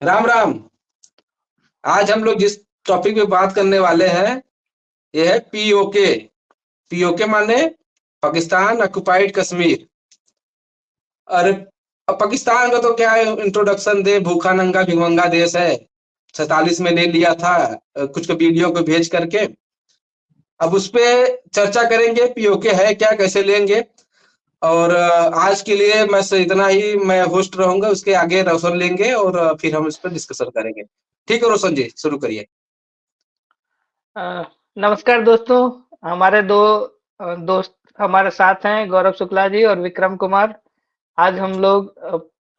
राम राम। आज हम लोग जिस टॉपिक पे बात करने वाले हैं ये है पीओके। पीओके माने पाकिस्तान ऑक्युपाइड कश्मीर। और अब पाकिस्तान का तो क्या है, इंट्रोडक्शन दे, भूखा नंगा भिखमंगा देश है। 47 में ले लिया था कुछ वीडियो को भेज करके। अब उस पे चर्चा करेंगे, पीओके है क्या, कैसे लेंगे। और आज के लिए इतना ही मैं होस्ट रहूंगा, उसके आगे रोशन लेंगे और फिर हम इस पर डिस्कशन करेंगे। ठीक है रोशन जी, शुरू करिए। अ, नमस्कार दोस्तों। हमारे दो दोस्त हमारे साथ हैं, गौरव शुक्ला जी और विक्रम कुमार। आज हम लोग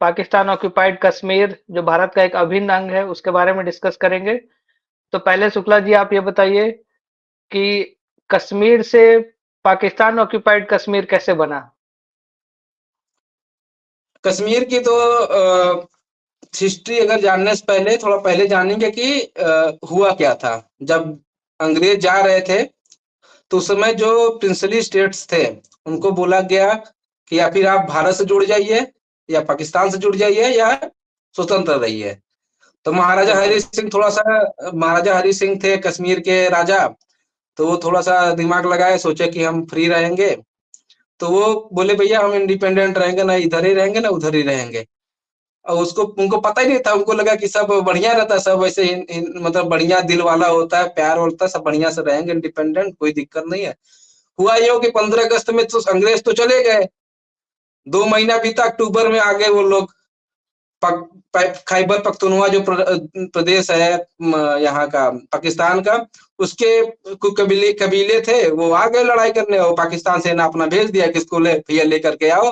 पाकिस्तान ऑक्युपाइड कश्मीर जो भारत का एक अभिन्न अंग है उसके बारे में डिस्कस करेंगे। तो पहले शुक्ला जी आप ये बताइए कि कश्मीर से पाकिस्तान ऑक्युपाइड कश्मीर कैसे बना। कश्मीर की तो हिस्ट्री अगर जानने से पहले थोड़ा पहले जानेंगे कि हुआ क्या था। जब अंग्रेज जा रहे थे तो उस समय जो प्रिंसली स्टेट्स थे उनको बोला गया कि या फिर आप भारत से जुड़ जाइए या पाकिस्तान से जुड़ जाइए या स्वतंत्र रहिए। तो महाराजा ठीक है। हरि सिंह थोड़ा सा, महाराजा हरि सिंह थे कश्मीर के राजा। तो वो थोड़ा सा दिमाग लगाए, सोचे कि हम फ्री रहेंगे। तो वो बोले भैया हम इंडिपेंडेंट रहेंगे, ना इधर ही रहेंगे ना उधर ही रहेंगे। और उसको उनको पता ही नहीं था, उनको लगा कि सब बढ़िया रहता है, सब ऐसे मतलब बढ़िया दिल वाला होता है, प्यार होता है, सब बढ़िया से रहेंगे इंडिपेंडेंट, कोई दिक्कत नहीं है। हुआ ये हो कि 15 अगस्त में तो अंग्रेज तो चले गए। 2 महीना बीता, अक्टूबर में आ गए वो लोग। खैबर पख्तूनख्वा जो प्रदेश है यहाँ का, पाकिस्तान का, उसके कुछ कबीले कबीले थे, वो आ गए लड़ाई करने। और पाकिस्तान सेना अपना भेज दिया, किसको ले भैया लेकर के आओ।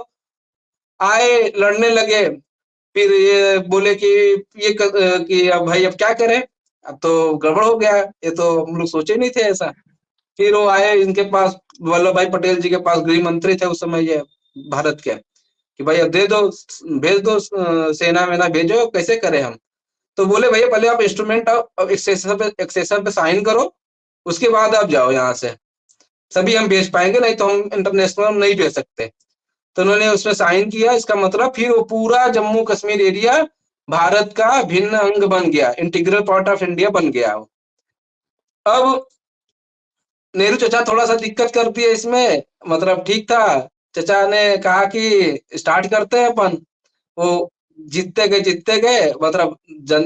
आए, लड़ने लगे। फिर ये बोले कि कि अब भाई अब क्या करें, अब तो गड़बड़ हो गया, ये तो हम लोग सोचे नहीं थे ऐसा। फिर वो आए इनके पास, वल्लभ भाई पटेल जी के पास, गृह मंत्री थे उस समय ये भारत के, कि भाई अब दे दो, भेज दो, सेना वेना भेजो, कैसे करें हम। तो बोले भैया पहले आप इंस्ट्रूमेंट एक्सेशन पे साइन करो, उसके बाद आप जाओ यहाँ से, सभी हम भेज पाएंगे, नहीं तो हम इंटरनेशनल हम नहीं भेज सकते। तो उन्होंने उसमें साइन किया, इसका मतलब फिर वो पूरा जम्मू कश्मीर एरिया भारत का भिन्न अंग बन गया, इंटीग्रल पार्ट ऑफ इंडिया बन गया। अब नेहरू चचा थोड़ा सा दिक्कत कर दिए इसमें, मतलब ठीक था। चचा ने कहा कि स्टार्ट करते हैं अपन। वो जीतते गए, मतलब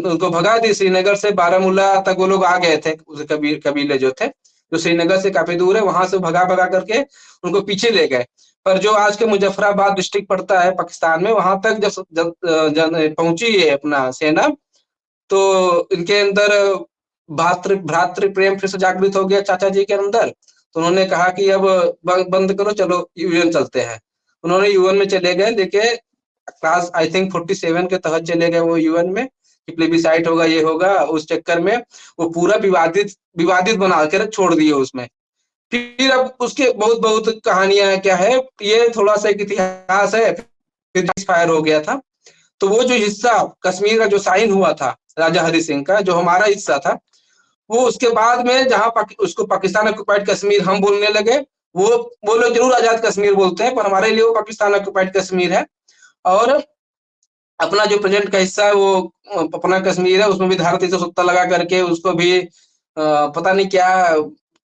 उनको भगा दी श्रीनगर से, बारामूला तक वो लोग आ गए थे, उस कबीले जो थे, जो श्रीनगर से काफी दूर है, वहां से भगा भगा करके उनको पीछे ले गए। पर जो आज के मुजफ्फराबाद डिस्ट्रिक्ट पड़ता है पाकिस्तान में, वहां तक जब जब पहुंची है अपना सेना, तो इनके अंदर भ्रातृ प्रेम फिर से जागृत हो गया चाचा जी के अंदर। तो उन्होंने कहा कि अब बंद करो, चलो यूएन चलते हैं। उन्होंने यूएन में चले गए लेके, क्लास आई थिंक 47 के तहत चले गए वो यूएन में, कि प्लेबिसाइट होगा, ये होगा। उस चक्कर में वो पूरा विवादित विवादित बना के छोड़ दिए उसमें। फिर अब उसके बहुत बहुत कहानियां क्या है, ये थोड़ा सा एक इतिहास है। फिर फायर हो गया था। तो वो जो हिस्सा कश्मीर का जो साइन हुआ था राजा हरि सिंह का, जो हमारा हिस्सा था, वो उसके बाद में जहां उसको पाकिस्तान ऑक्युपाइड कश्मीर हम बोलने लगे। वो वो लोग जरूर आजाद कश्मीर बोलते हैं, पर हमारे लिए वो पाकिस्तान ऑक्युपाइड कश्मीर है। और अपना जो प्रेजेंट का हिस्सा है वो अपना कश्मीर है, उसमें भी धारा 370 लगा करके उसको भी पता नहीं क्या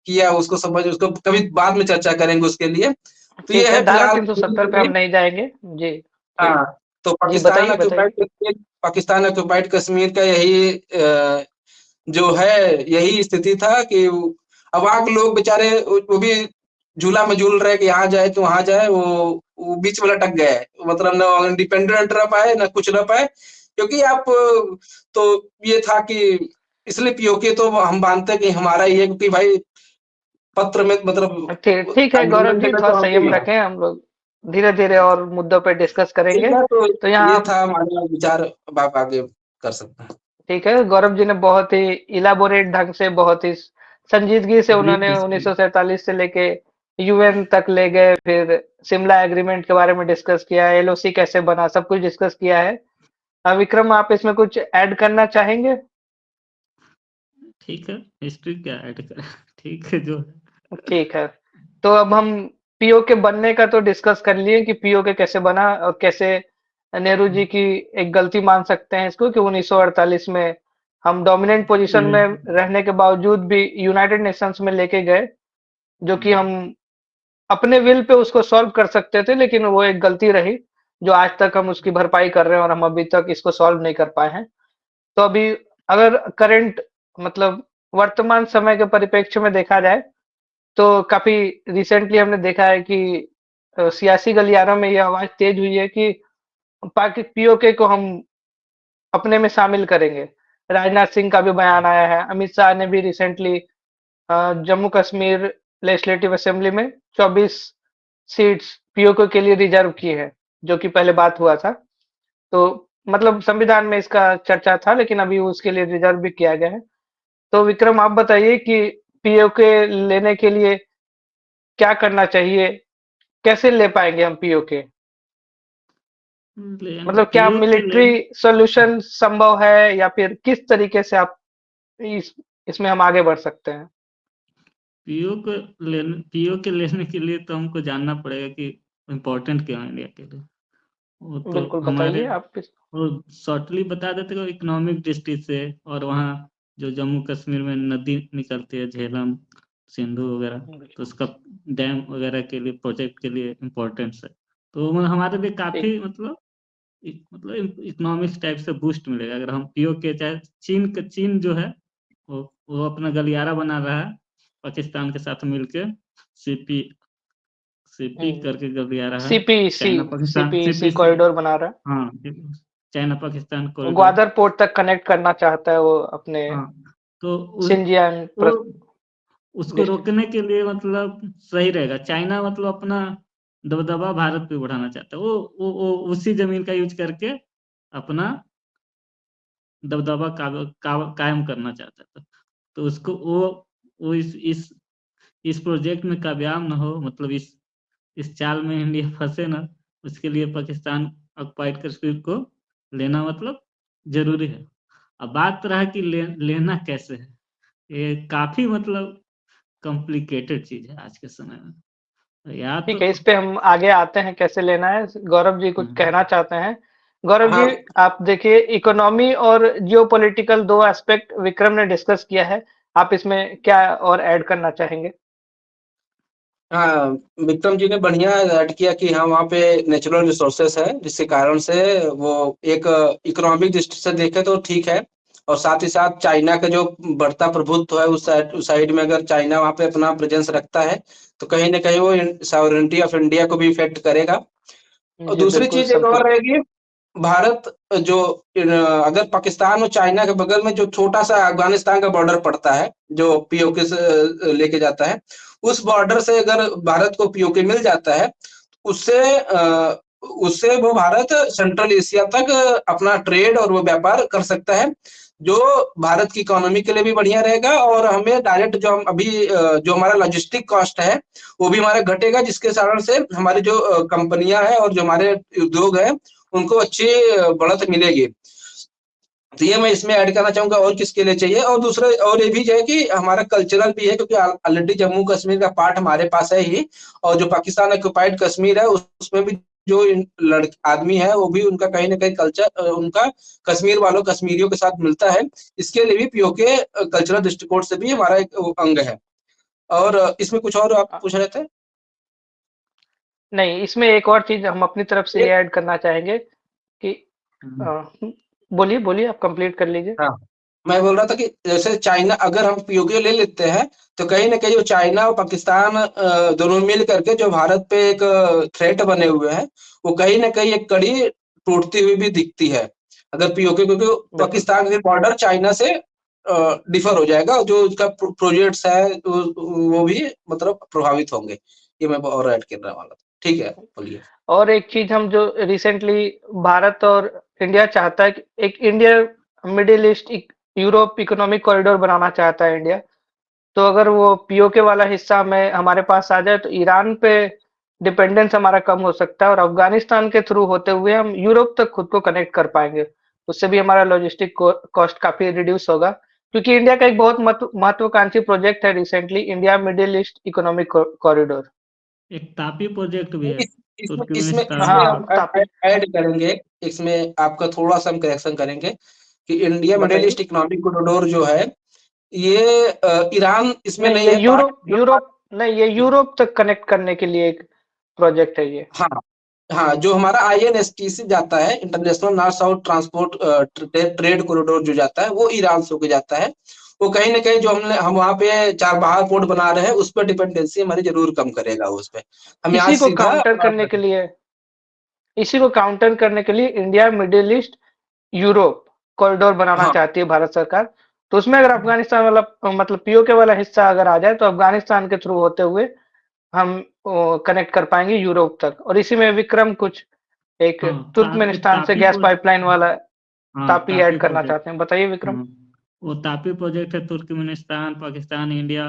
किया, उसको समझ, उसको कभी बाद में चर्चा करेंगे उसके लिए। तो ये ठीक है, है धारा फिलहाल। 370 पे हम नहीं जाएंगे। जी। ठीक। हाँ, तो जी बताइए बताइए। पाकिस्तान ऑक्युपाइड कश्मीर का यही जो है, यही स्थिति था कि अवाक लोग बेचारे वो भी झूला में झूल रहे कि यहाँ जाए तो वहां जाए, वो बीच में लटक गए, मतलब न इंडिपेंडेंट रह पाए न कुछ रह पाए। क्योंकि आप तो ये था कि इसलिए पीओके तो हम मानते हैं कि हमारा ही है, क्योंकि भाई पत्र में ठीक मतलब ठीक है गौरव एग्रीमेंट जी, में थोड़ा तो हम ही संयम है। रखें, हम लोग धीरे धीरे और मुद्दों पे डिस्कस ठीक करेंगे। है, तो तो यहाँ ये था हमारा विचार, अब आप आगे कर सकते हैं। ठीक है, गौरव जी ने बहुत ही इलाबोरेट ढंग से, बहुत ही संजीदगी से उन्होंने जी। 1947 से लेके यूएन तक ले गए, फिर शिमला एग्रीमेंट के बारे में डिस्कस किया, एलओसी कैसे बना, सब कुछ डिस्कस किया है। विक्रम आप इसमें कुछ ऐड करना चाहेंगे। ठीक है। हिस्ट्री क्या ऐड करें। ठीक है जो ठीक है, तो अब हम पीओ के बनने का तो डिस्कस कर लिए कि पीओ के कैसे बना और कैसे नेहरू जी की एक गलती मान सकते हैं इसको कि 1948 में हम डोमिनेंट पोजीशन में रहने के बावजूद भी यूनाइटेड नेशंस में लेके गए, जो कि हम अपने विल पे उसको सॉल्व कर सकते थे, लेकिन वो एक गलती रही जो आज तक हम उसकी भरपाई कर रहे हैं और हम अभी तक इसको सॉल्व नहीं कर पाए हैं। तो अभी अगर करंट मतलब वर्तमान समय के परिप्रेक्ष्य में देखा जाए तो काफी रिसेंटली हमने देखा है कि सियासी गलियारों में ये आवाज तेज हुई है कि पाकि पीओके को हम अपने में शामिल करेंगे। राजनाथ सिंह का भी बयान आया है, अमित शाह ने भी recently Jammu Kashmir legislative assembly में 24 सीट्स पीओके के लिए रिजर्व की है, जो कि पहले बात हुआ था। तो मतलब संविधान में इसका चर्चा था, लेकिन अभी उसके लिए रिजर्व भी किया गया है। तो विक्रम आप बताइए कि पीओके लेने के लिए क्या करना चाहिए? कैसे ले पाएंगे हम पीओके? मतलब क्या पीओ के मिलिट्री लेन सॉल्यूशन संभव है या फिर किस तरीके से आप इस इसमें हम आगे बढ़ सकते हैं? पीओ के लेने के लिए तो हमको जानना पड़ेगा कि इम्पोर्टेंट क्यों है इंडिया के लिए। वो तो बिल्कुल हमारे बताइए आप वो शॉर्टली बता देते हो इकोनॉमिक दृष्टि से, और वहाँ जो जम्मू कश्मीर में नदी निकलती है झेलम सिंधु वगैरह, तो उसका डैम वगैरह के लिए प्रोजेक्ट के लिए इम्पोर्टेंस है। तो हमारे लिए ठीक। काफी मतलब इकोनॉमिक्स टाइप से बूस्ट मिलेगा अगर हम पीओ के, चाहे चीन जो है वो अपना गलियारा बना रहा है पाकिस्तान के साथ मिलके, सीपी सीपी करके गलियारा है, CPC China Pakistan CPC CPC. Corridor बना रहा हाँ, चाइना पाकिस्तान है, कॉरिडोर। ग्वादर पोर्ट तक कनेक्ट करना चाहता है वो अपने हाँ, तो सिंजियान वो उसको डिस्ट्रिक्ट। रोकने के लिए मतलब सही रहेगा। चाइना मतलब अपना दबदबा भारत पे बढ़ाना चाहता है, वो उसी जमीन का यूज करके अपना दबदबा कायम करना चाहता था। तो उसको वो इस प्रोजेक्ट में कामयाब ना हो, मतलब इस चाल में इंडिया फंसे ना, उसके लिए पाकिस्तान ऑक्युपाइड कश्मीर को लेना मतलब जरूरी है। अब बात रहा कि लेना कैसे है, ये काफी मतलब कॉम्प्लिकेटेड चीज है आज के समय में। या तो ठीक है, इस पे हम आगे आते हैं कैसे लेना है। गौरव जी कुछ हम्म, कहना चाहते हैं? गौरव जी, हाँ आप देखिए इकोनॉमी और जियोपॉलिटिकल दो एस्पेक्ट विक्रम ने डिस्कस किया है, आप इसमें क्या और ऐड करना चाहेंगे? हाँ, विक्रम जी ने बढ़िया ऐड किया कि हाँ वहाँ पे नेचुरल रिसोर्सेस है, जिसके कारण से वो एक इकोनॉमिक दृष्टि से देखे तो ठीक है। और साथ ही साथ चाइना का जो बढ़ता प्रभुत्व है उस साइड में अगर चाइना वहाँ पे अपना प्रेजेंस रखता है तो कहीं ना कहीं वो सॉवरेनिटी ऑफ इंडिया को भी इफेक्ट करेगा। और जी दूसरी बिल्कुल चीज एक सब। और रहेगी, भारत जो अगर पाकिस्तान और चाइना के बगल में जो छोटा सा अफगानिस्तान का बॉर्डर पड़ता है जो पीओके से लेके जाता है, उस बॉर्डर से अगर भारत को पीओके मिल जाता है, उससे उससे वो भारत सेंट्रल एशिया तक अपना ट्रेड और वो व्यापार कर सकता है, जो भारत की इकोनॉमी के लिए भी बढ़िया रहेगा। और हमें डायरेक्ट जो हम अभी जो हमारा लॉजिस्टिक कॉस्ट है वो भी हमारा घटेगा, जिसके कारण से हमारी जो कंपनियां हैं और जो हमारे उद्योग हैं उनको अच्छी बढ़त मिलेगी। तो ये मैं इसमें ऐड करना चाहूंगा, और किसके लिए चाहिए। और दूसरा और ये भी जो है कि हमारा कल्चरल भी है, क्योंकि ऑलरेडी जम्मू कश्मीर का पार्ट हमारे पास है ही, और जो पाकिस्तान ऑक्युपाइड कश्मीर है उसमें भी जो आदमी है वो भी उनका कहीं ना कहीं कल्चर उनका कश्मीर वालों कश्मीरियों के साथ मिलता है। इसके लिए भी पीओके कल्चरल दृष्टिकोण से भी हमारा एक अंग है। और इसमें कुछ और आप अ, पूछ रहे थे? नहीं, इसमें एक और चीज हम अपनी तरफ से ये एक ऐड करना चाहेंगे कि हम्म, अ, बोलिए बोलिए, आप कंप्लीट कर लीजिए। हाँ, मैं बोल रहा था कि जैसे चाइना अगर हम पीओके ले लेते हैं तो कहीं ना कहीं जो चाइना और पाकिस्तान दोनों मिल करके जो भारत पे एक थ्रेट बने हुए हैं, वो कहीं ना कहीं एक कड़ी टूटती हुई भी दिखती है अगर पीओके, क्योंकि बिल्कुल। पाकिस्तान के बॉर्डर चाइना से डिफर हो जाएगा और जो उसका प्रोजेक्ट्स है वो भी मतलब प्रभावित होंगे। ये मैं और ऐड करने वाला था। ठीक है, बोलिए। और एक चीज हम जो रिसेंटली भारत और इंडिया चाहता है कि एक India Middle East Europe economic corridor बनाना चाहता है इंडिया। तो अगर वो पीओके वाला हिस्सा में हमारे पास आ जाए तो ईरान पे डिपेंडेंस हमारा कम हो सकता है और अफगानिस्तान के थ्रू होते हुए हम यूरोप तक खुद को कनेक्ट कर पाएंगे। उससे भी हमारा लॉजिस्टिक कॉस्ट काफी रिड्यूस होगा, क्योंकि इंडिया का एक बहुत महत्वाकांक्षी प्रोजेक्ट है recently India Middle east economic corridor. एक तापी प्रोजेक्ट भी है। इसमें इसमें तुर्कमेनिस्तान इसमें हाँ हम तापी ऐड करेंगे, इसमें आपका थोड़ा सा हम करेक्शन करेंगे कि इंडिया मिडिल बताइए। ईस्ट इकोनॉमिक कॉरिडोर जो है ये ईरान इसमें नहीं नहीं ये है पार्ट। यूरोप यूरोप नहीं, ये यूरोप तक कनेक्ट करने के लिए एक प्रोजेक्ट है ये। हाँ हाँ, जो हमारा INSTC जाता है, international north south transport trade corridor जो जाता है वो ईरान से होके जाता है। वो कहीं ना कहीं जो हम वहाँ पे चाबहार पोर्ट बना रहे हैं उस पर डिपेंडेंसी हमारी जरूर कम करेगा उस पे। हम यहाँ इसी को सीधा काउंटर करने के लिए इसी को काउंटर करने के लिए India Middle East Europe corridor बनाना हाँ चाहती है भारत सरकार। तो उसमें अगर अफगानिस्तान वाला मतलब पीओके वाला हिस्सा अगर आ जाए तो अफगानिस्तान के थ्रू होते हुए हम कनेक्ट कर पाएंगे यूरोप तक। और इसी में विक्रम कुछ एक हाँ तुर्कमेनिस्तान से तापी गैस पाइपलाइन वाला हाँ तापी तापी ऐड करना प्रोजेक्ट। चाहते हैं। बताइए विक्रम। हाँ, वो तापी प्रोजेक्ट है, तुर्कमेनिस्तान, पाकिस्तान, इंडिया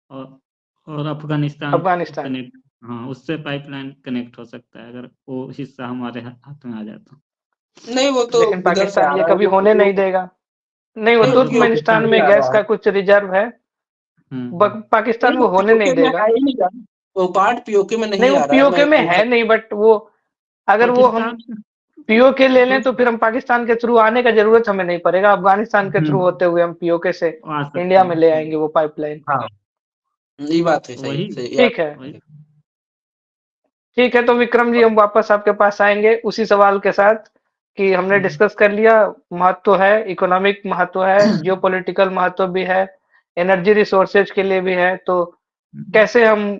और अफगानिस्तान अफगानिस्तान। कनेक्ट। हाँ, उससे पाइपलाइन कनेक्ट हो सकता है अगर वो हिस्सा हमारे हाथ में आ जाए तो। नहीं, वो तो लेकिन उधर से पाकिस्तान आ ये रहा है कभी होने नहीं देगा। नहीं, वो नहीं, वो हाँ पीओके से तुर्कमेनिस्तान नहीं में आ गैस रहा है। का कुछ रिजर्व है। हम्म। पाकिस्तान नहीं, वो वो होने नहीं पीओके में देगा। आ ही नहीं रहा। वो पार्ट पीओके में नहीं, नहीं वो आ रहा है। पीओके में है नहीं, बट वो अगर वो हम पाकिस्तान पीओके ले लें तो तो फिर हम पाकिस्तान के थ्रू आने का जरूरत हमें नहीं पड़ेगा। अफगानिस्तान के थ्रू होते हुए हम पीओके से आ सकते इंडिया में हैं। ले आएंगे वो पाइपलाइन। हाँ, ये बात है, सही वही सही यार। ठीक है। वही ठीक है, तो विक्रम जी हम वापस आपके पास आएंगे उसी सवाल के साथ कि हमने हम्म, डिस्कस कर लिया। महत्व है, इकोनॉमिक महत्व है, जियोपॉलिटिकल महत्व भी है, एनर्जी रिसोर्सेज के लिए भी है। तो कैसे हम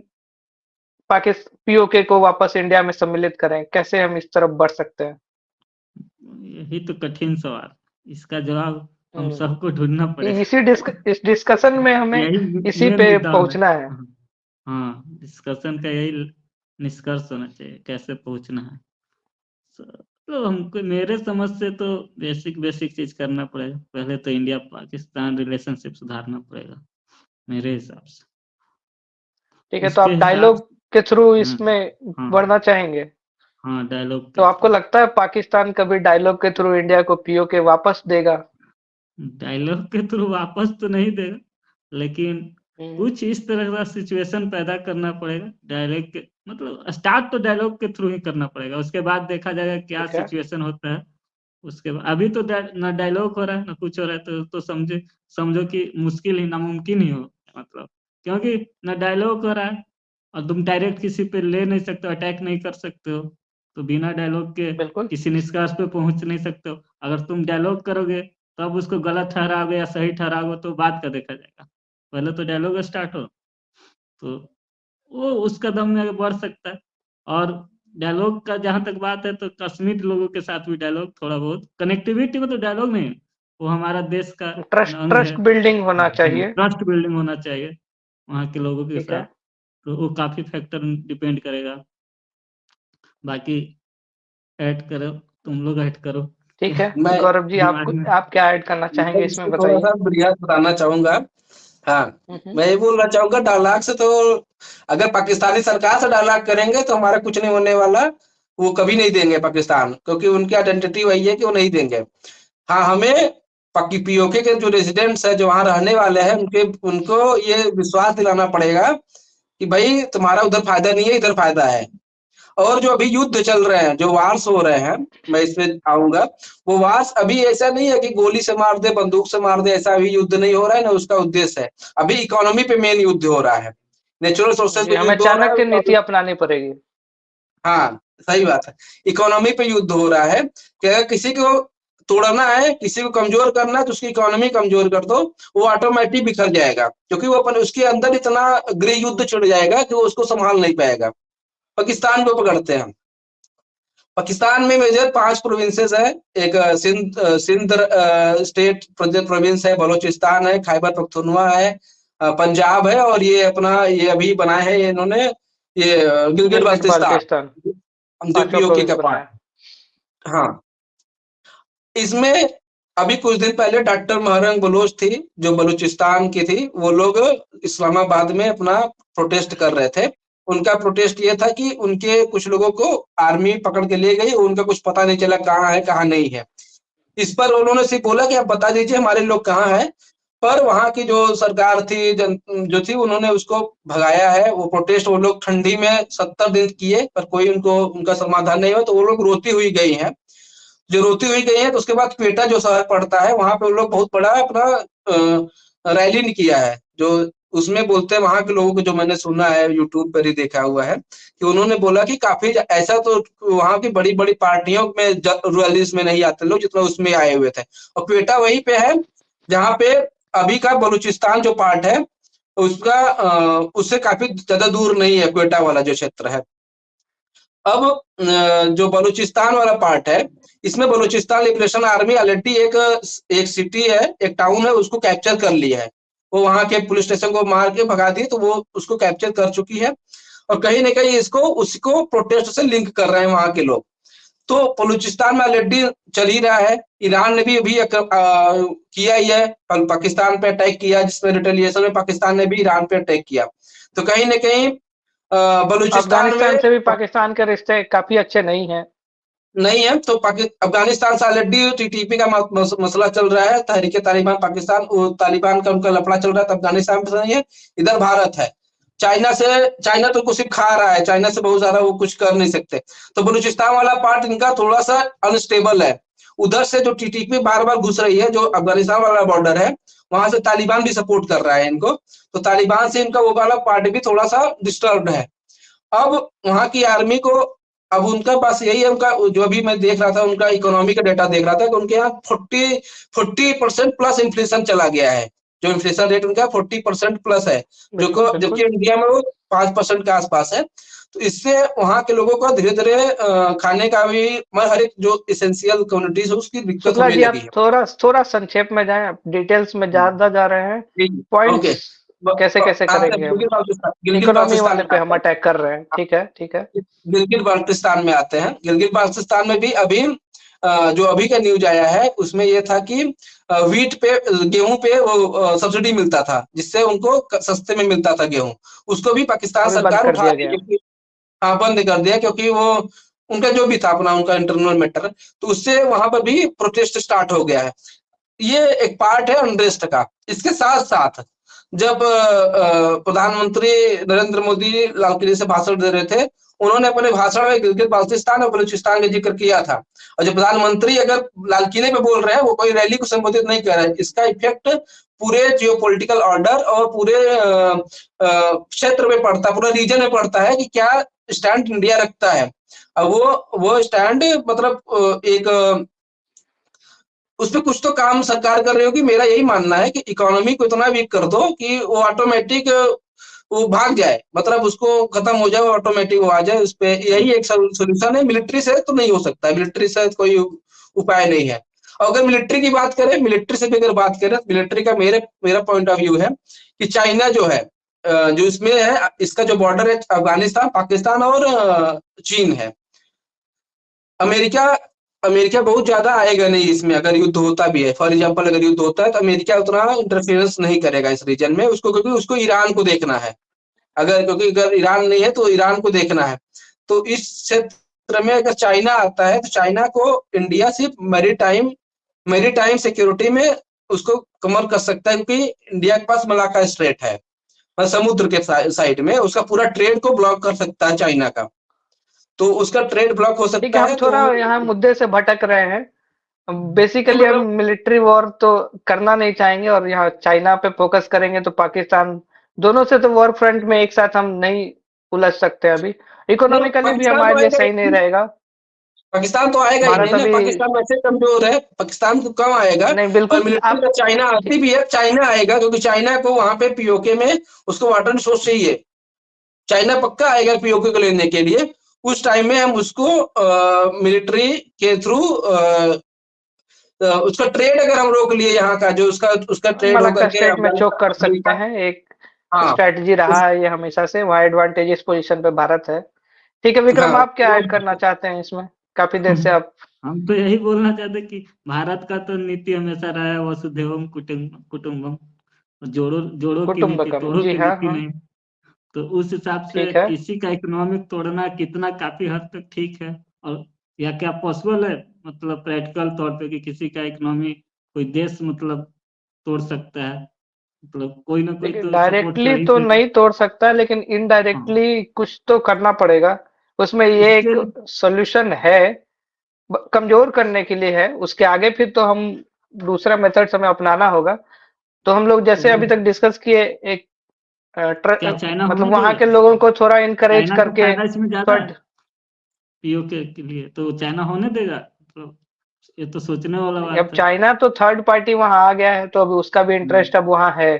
पाकिस्तान पीओके को वापस इंडिया में सम्मिलित करें, कैसे हम इस तरफ बढ़ सकते हैं? यही तो कठिन सवाल, इसका जवाब हम हम्म, सबको ढूंढना पड़ेगा। इस डिस्कशन में हमें यही इसी मेन पे मुद्दा होना पहुंचना है। चाहिए। हाँ, डिस्कशन का यही निष्कर्ष होना चाहिए, कैसे पहुंचना है। तो हमको, मेरे समझ से तो बेसिक बेसिक चीज करना पड़ेगा। पहले तो इंडिया पाकिस्तान रिलेशनशिप सुधारना पड़ेगा मेरे हिसाब से। ठीक है, तो उसके आप हिसाब डायलॉग के थ्रू हाँ इसमें हाँ बढ़ना चाहेंगे? हाँ, डायलॉग तो के आपको थ्रू। लगता है पाकिस्तान कभी डायलॉग के थ्रू इंडिया को पीओके वापस देगा? डायलॉग के थ्रू वापस तो नहीं देगा, लेकिन हम्म, कुछ इस तरह का सिचुएशन पैदा करना पड़ेगा। डायलॉग के मतलब स्टार्ट तो डायलॉग के थ्रू ही करना पड़ेगा, उसके बाद देखा जाएगा क्या ठीक है। सिचुएशन होता है। उसके बाद अभी तो ना डायलॉग हो रहा है ना कुछ हो रहा है, तो समझो कि मुश्किल ही, नामुमकिन ही हो, मतलब क्योंकि ना डायलॉग हो रहा है और तुम डायरेक्ट किसी पे ले नहीं सकते हो, अटैक नहीं कर सकते हो। तो बिना डायलॉग के बिल्कुल। किसी निष्कर्ष पे पहुंच नहीं सकते हो। अगर तुम डायलॉग करोगे तब उसको गलत ठहराओगे या सही ठहराओगे तो बाद का देखा जाएगा। पहले तो डायलॉग स्टार्ट हो, तो वो उस कदम में आगे बढ़ सकता है। और डायलॉग का जहां तक बात है तो कश्मीर लोगों के साथ भी डायलॉग, थोड़ा बहुत कनेक्टिविटी में, तो डायलॉग नहीं, वो हमारा देश का ट्रस्ट अंग है। ट्रस्ट बिल्डिंग होना चाहिए। ट्रस्ट बिल्डिंग होना चाहिए वहाँ के लोगों के ठीक साथ। है। तो वो काफी फैक्टर डिपेंड करेगा। बाकी ऐड करो, तुम लोग ऐड करो ठीक है, मैं गौरव जी दिमाग में। आप क्या ऐड करना मैं चाहेंगे इसमें, इसको थोड़ा बताइए। सा बढ़िया बताना चाहूंगा। हाँ, हम्म, मैं ये बोलना चाहूंगा, डायलॉग से तो अगर पाकिस्तानी सरकार से डायलॉग करेंगे तो हमारा कुछ नहीं होने वाला। वो कभी नहीं देंगे पाकिस्तान, क्योंकि उनकी आइडेंटिटी वही है कि वो नहीं देंगे। हाँ, हमें पक्की पीओके के जो रेजिडेंट्स है, जो वहां रहने वाले हैं, उनके उनको ये विश्वास दिलाना पड़ेगा कि भाई तुम्हारा उधर फायदा नहीं है, इधर फायदा है। और जो अभी युद्ध चल रहे हैं, जो वार्स हो रहे हैं, मैं इसमें आऊंगा। वो वार्स अभी ऐसा नहीं है कि गोली से मार दे, बंदूक से मार दे, ऐसा अभी युद्ध नहीं हो रहा है ना, उसका उद्देश्य है। अभी इकोनॉमी पे मेन युद्ध हो रहा है, नेचुरल सोर्सेज जी पे हमें युद्ध हो रहा चाणक्य नीति है। अपनानी पड़ेगी। हाँ, सही बात है। इकोनॉमी पे युद्ध हो रहा है कि अगर किसी को तोड़ना है, किसी को कमजोर करना है, तो उसकी इकोनॉमी कमजोर कर दो, वो ऑटोमेटिक बिखर जाएगा, क्योंकि वो अपन उसके अंदर इतना गृह युद्ध छिड़ जाएगा कि वो उसको संभाल नहीं पाएगा। पाकिस्तान को पकड़ते हैं। पाकिस्तान में मेजर 5 प्रोविंसेस है। एक सिंध स्टेट प्रोविंस है, बलूचिस्तान है, खैबर पख्तूनख्वा है, पंजाब है, और ये अपना ये अभी बनाए हैं ये इन्होंने, ये गिलगित गिलगिट बाल्टिस्तान, बाल्टिस्तान जो पांचवा पीओके प्रोविंस का बनाया पार्ट। है। हाँ, इसमें अभी कुछ दिन पहले डॉक्टर महरंग बलोच थी, जो बलूचिस्तान की थी, वो लोग इस्लामाबाद में अपना प्रोटेस्ट कर रहे थे। उनका प्रोटेस्ट ये था कि उनके कुछ लोगों को आर्मी पकड़ के ले गई, उनका कुछ पता नहीं चला कहाँ है कहाँ नहीं है। इस पर उन्होंने सिर्फ बोला कि आप बता दीजिए हमारे लोग कहाँ हैं, पर वहाँ की जो सरकार थी, जो थी, उन्होंने उसको भगाया है। वो प्रोटेस्ट वो लोग ठंडी में 70 दिन किए, पर कोई उनका समाधान नहीं हुआ, तो वो लोग रोती हुई गई हैं। जो रोती हुई गई हैं, तो उसके बाद क्वेटा जो शहर पड़ता है, वहाँ पे वो लोग बहुत बड़ा अपना रैली किया है। जो उसमें बोलते हैं वहाँ के लोगों को, जो मैंने सुना है, यूट्यूब पर ही देखा हुआ है, कि उन्होंने बोला कि काफ़ी ऐसा तो वहाँ की बड़ी-बड़ी पार्टियों में रैलीज़ में नहीं आते लोग, जितना उसमें आए हुए थे। और क्वेटा वहीं पे है, जहाँ पे अभी का बलूचिस्तान जो पार्ट है, उसका उससे काफ़ी ज़्यादा दूर नहीं है, क्वेटा वाला जो क्षेत्र है। अब जो बलूचिस्तान वाला पार्ट है, इसमें बलूचिस्तान लिबरेशन आर्मी ऑलरेडी एक सिटी है, एक टाउन है, उसको कैप्चर कर लिया है। वो वहाँ के पुलिस स्टेशन को मार के भगा दिए, तो वो उसको कैप्चर कर चुकी है। और कहीं न कहीं उसको प्रोटेस्ट से लिंक कर रहे हैं वहाँ के लोग। तो बलूचिस्तान में ऑलरेडी चल ही रहा है। ईरान ने भी अभी किया ही है, पाकिस्तान पे अटैक किया, जिसमें रिटेलिएशन में पाकिस्तान ने भी ईरान पे अटैक किया। तो कहीं न कहीं बलूचिस्तान अफगानिस्तान में से भी पाकिस्तान के रिश्ते काफी अच्छे नहीं हैं। नहीं है, तो अफगानिस्तान से ऑलरेडी टीटीपी का मसला चल रहा है, तहरीके तालिबान पाकिस्तान, तालिबान का उनका लफड़ा चल रहा है, तो अफगानिस्तान से नहीं है, इधर भारत है। चाइना तो कुछ खा रहा है, चाइना से बहुत ज्यादा वो कुछ कर नहीं सकते। तो बलूचिस्तान वाला पार्ट इनका थोड़ा सा अनस्टेबल है। उधर से जो टीटीपी बार बार घुस रही है, जो अफगानिस्तान वाला बॉर्डर है, वहां से तालिबान भी सपोर्ट कर रहा है इनको, तो तालिबान से इनका वो वाला पार्ट भी थोड़ा सा डिस्टर्ब है। अब वहां की आर्मी को, अब उनका पास यही है, उनका जो अभी मैं देख रहा था, उनका इकोनॉमी का डेटा देख रहा था, कि उनके यहाँ 40% प्लस इन्फ्लेशन चला गया है। जो इन्फ्लेशन रेट उनका 40% प्लस है, जो बिल्कुल, जबकि बिल्कुल। इंडिया में वो 5% के आसपास है। तो इससे वहाँ के लोगों का धीरे-धीरे खाने का भी, हर एक जो एसेंशियल कम्युनिटीज है, उसकी दिक्कत शुक्ला होने जी, लगी आप है। थोड़ा थोड़ा संक्षेप में जाएं, आप डिटेल्स में ज्यादा जा रहे हैं। जी, ओके। पॉइंट्स कैसे कैसे आते हैं करेंगे हम? गिलगित इकोनॉमी बाल्टिस्तान वाले में पे हम आते अटैक कर रहे हैं, हैं। ठीक है, ठीक है। गिलगित बाल्टिस्तान में आते हैं। गिलगित बाल्टिस्तान में भी अभी जो अभी का न्यूज आया है, उसमें ये था कि व्हीट पे, गेहूं पे वो सब्सिडी मिलता था, जिससे उनको सस्ते में मिलता था गेहूं। उसको भी पाकिस्तान अभी बंद सरकार कर उठा दिया रही है, गया। क्योंकि हाँ, बंद कर दिया, क्योंकि वो उनका जो भी था अपना, उनका इंटरनल मैटर, तो उससे वहां पर भी प्रोटेस्ट स्टार्ट हो गया है। ये एक पार्ट है अनरेस्ट का। इसके साथ साथ जब प्रधानमंत्री नरेंद्र मोदी लाल किले से भाषण दे रहे थे, उन्होंने अपने भाषण में गिलगित बाल्टिस्तान और बलूचिस्तान का जिक्र किया था। और जो प्रधानमंत्री अगर लाल किले पे बोल रहे हैं, वो कोई रैली को संबोधित नहीं कर रहे हैं, इसका इफेक्ट पूरे जियोपॉलिटिकल ऑर्डर और पूरे क्षेत्र में पड़ता है, पूरा रीजन में पड़ता है, कि क्या स्टैंड इंडिया रखता है। अब वो स्टैंड मतलब एक उसपे कुछ तो काम सरकार कर रही होगी। मेरा यही मानना है कि इकोनॉमी को इतना वीक कर दो कि वो ऑटोमेटिक वो भाग जाए, मतलब उसको खत्म हो जाए, ऑटोमेटिक वो आ जाए। उस पे यही एक सोल्यूशन है। मिलिट्री से तो नहीं हो सकता, मिलिट्री से कोई उपाय नहीं है। और अगर मिलिट्री की बात करें, मिलिट्री से भी अगर बात करें, तो मिलिट्री का मेरा पॉइंट ऑफ व्यू है कि चाइना जो है, जो इसमें है, इसका जो बॉर्डर है अफगानिस्तान, पाकिस्तान और चीन है। अमेरिका अमेरिका बहुत ज्यादा आएगा नहीं इसमें, अगर युद्ध होता भी है। फॉर एग्जांपल, अगर युद्ध होता है, तो अमेरिका उतना इंटरफेरेंस नहीं करेगा इस रीजन में, उसको, क्योंकि उसको ईरान को देखना है। क्योंकि अगर ईरान नहीं है, तो ईरान को देखना है। तो इस क्षेत्र में अगर चाइना आता है, तो चाइना को इंडिया सिर्फ मैरीटाइम सिक्योरिटी में उसको कमर कर सकता है, क्योंकि इंडिया के पास मलाक्का स्ट्रेट है, समुद्र के साइड में उसका पूरा ट्रेड को ब्लॉक कर सकता है चाइना का। तो उसका ट्रेड ब्लॉक हो ठीक है, सकता हम है, तो थोड़ा यहाँ मुद्दे से भटक रहे हैं। नहीं, बेसिकली हम मतलब मिलिट्री वॉर तो करना नहीं चाहेंगे, और यहाँ चाइना पे फोकस करेंगे, तो पाकिस्तान दोनों से तो वॉर फ्रंट में एक साथ हम नहीं उलझ सकते अभी। नहीं, इकोनॉमिकली भी पाकिस्तान हमारे तो लिए आएगा सही नहीं ही। रहेगा। पाकिस्तान तो आएगा ही नहीं भारत ना, अभी पाकिस्तान वैसे कमजोर है, पाकिस्तान को कम आएगा। नहीं, और बिल्कुल मिलिट्री आप का चाइना आती भी है, चाइना आएगा, क्योंकि चाइना को वहां पे पीओके में उसको वाटर रिसोर्स चाहिए। चाइना पक्का आएगा पीओके को लेने के लिए। उस टाइम में हम उसको मिलिट्री के थ्रू उसका ट्रेड अगर हम रोक लिए, यहाँ का जो उसका उसका ट्रेड होकर मलाक्का के स्ट्रेट में चोक कर अफगानिस्तान, सकते अमेरिका। हैं। एक हाँ, स्ट्रेटजी उस, रहा है ये हमेशा से, वहाँ एडवांटेजेस पोजीशन पे भारत है। ठीक है विक्रम, हाँ, आप क्या ऐड करना चाहते हैं इसमें? काफी देर से आप हम तो यही बोलना चाहते कि भारत का तो नीति हमेशा रहा है वसुधैवम कुटुम्बम, जोड़ो जोड़ो की नीति, कुटुंबकम, तोड़ो जी की हाँ, नीति हाँ। नहीं। तो उस हिसाब से ठीक है। किसी का इकोनॉमिक तोड़ना कितना काफी हद तक ठीक है, और या क्या पॉसिबल है, मतलब प्रैक्टिकल तौर पे, कि किसी का इकोनॉमी कोई देश मतलब तोड़ सकता है? मतलब कोई ना कोई देखिए तो सपोर्ट डायरेक्टली कर ही तो देगा। नहीं तोड़ सकता, लेकिन हाँ, इनडायरेक्टली कुछ तो करना पड़ेगा। उसमें ये उसके एक सॉल्यूशन है, कमजोर करने के लिए है। उसके आगे फिर तो हम दूसरा मेथड हमें अपनाना होगा। तो हम लोग तो जैसे वो अभी तक डिस्कस किए, एक क्या चाइना मतलब होने वहां देगा? के लोगों को थोड़ा इनकरेज चाइना को करके फायदा इसमें ज्यादा थोड़ा। है पीओके के लिए, तो चाइना होने देगा? मतलब ये तो सोचने वाला नहीं, अब बात है। चाइना तो थर्ड पार्टी वहां आ गया है, तो अब उसका भी हम्म, इंटरेस्ट अब वहां है।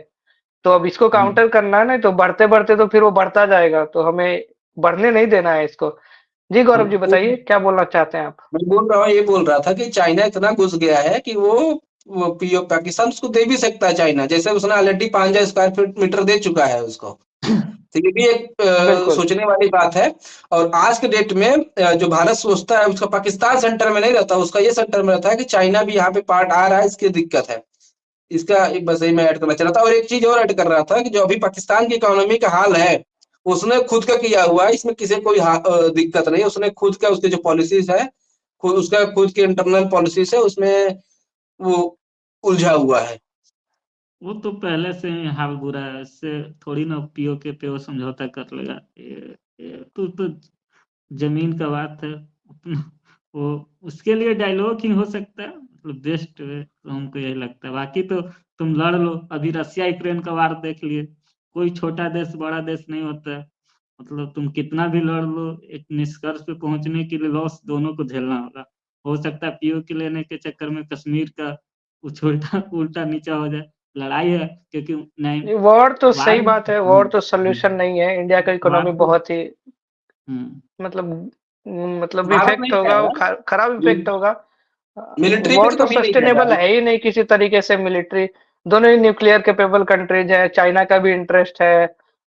तो अब इसको हम्म। काउंटर करना है ना, तो बढ़ते बढ़ते तो फिर वो बढ़ता जाएगा, तो हमें बढ़ने नहीं देना है इसको। जी तो गौरव जी, बताइए क्या बोलना चाहते हैं आप। मैं बोल रहा हूँ, ये बोल रहा था कि चाइना इतना घुस गया है कि वो पीओ पाकिस्तान उसको दे भी सकता है। चाइना जैसे उसने ऑलरेडी 5,000 स्क्वायर फीट मीटर दे चुका है उसको। तो ये भी एक बिल्कुल। सोचने वाली बात है। और आज के डेट में जो भारत सोचता है उसका पाकिस्तान सेंटर में नहीं रहता, उसका ये सेंटर में रहता है कि चाइना भी यहाँ पे पार्ट आ रहा है, इसकी दिक्कत है। इसका एक बस यही मैं ऐड करना चाह रहा था। और एक चीज और ऐड कर रहा था कि जो अभी पाकिस्तान की इकोनॉमी का हाल है, उसने खुद का किया हुआ है, इसमें किसी को कोई दिक्कत नहीं है। उसने खुद का, उसके जो पॉलिसीज है, खुद उसका खुद की इंटरनल पॉलिसीज है, उसमें वो उलझा हुआ है। वो तो पहले से ही हाल बुरा है, इससे थोड़ी ना पीओके पे वो समझौता कर लेगा। ये तो जमीन का बात है अपना। वो उसके लिए डायलॉग ही हो सकता है, मतलब बेस्ट है, तो हमको यही लगता है। बाकी तो तुम लड़ लो, अभी रसिया यूक्रेन का वार देख लिए। कोई छोटा देश बड़ा देश नहीं होता है। मतलब तुम कितना भी लड़ लो, एक निष्कर्ष पे पहुंचने के लिए लॉस दोनों को झेलना होगा। हो सकता है पीओके लेने के चक्कर में कश्मीर का कुछ उल्टा उल्टा नीचा हो जाए। लड़ाई है क्योंकि नहीं, वॉर तो वार। सही बात है, वॉर तो सोल्यूशन नहीं है। इंडिया का वार इकोनॉमी तो बहुत ही हम्म, मतलब मतलब भारत इफेक्ट नहीं कह होगा, वो रहा, खराब इफेक्ट होगा। मिलिट्री की वॉर तो तो कमी नहीं कह सस्टेनेबल रहा। है ही नहीं किसी तरीके से। मिलिट्री दोनों ही न्यूक्लियर कैपेबल कंट्रीज है, चाइना का भी इंटरेस्ट है।